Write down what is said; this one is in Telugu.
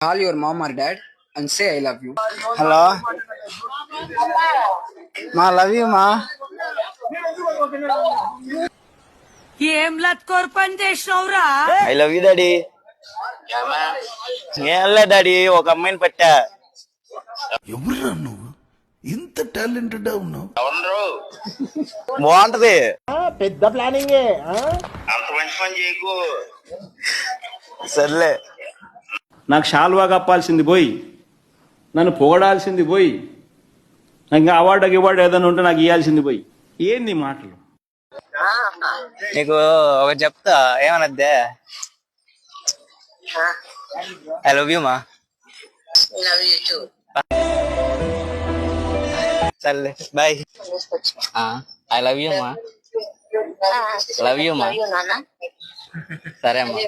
Call your mom or dad and say I love you. Hello. Ma, love you, ma. ఏం లత్కోర్ పని చేసినవురా? I love you, daddy. ఏం లే డాడీ, ఒక అమ్మాయిని పట్టా. ఎవరురా నువ్వు ఇంత టాలెంటెడ్ ఉన్నావు? బాగుంటది. పెద్ద ప్లానింగ్. అంత మంచి పని చేయకు. సర్లే. నాకు షాల్వా కప్పాల్సింది పోయి, నన్ను పొగడాల్సింది పోయి, ఇంకా అవార్డు ఏదైనా ఉంటే నాకు ఇవ్వాల్సింది పోయి, ఏంది మాటలు? నీకు ఒక చెప్తా, ఏమనద్దే? ఐ లవ్ యూ మా. సర్లే బాయ్. ఐ లవ్ యూ మా. లవ్ యూ మా. సరే అమ్మా.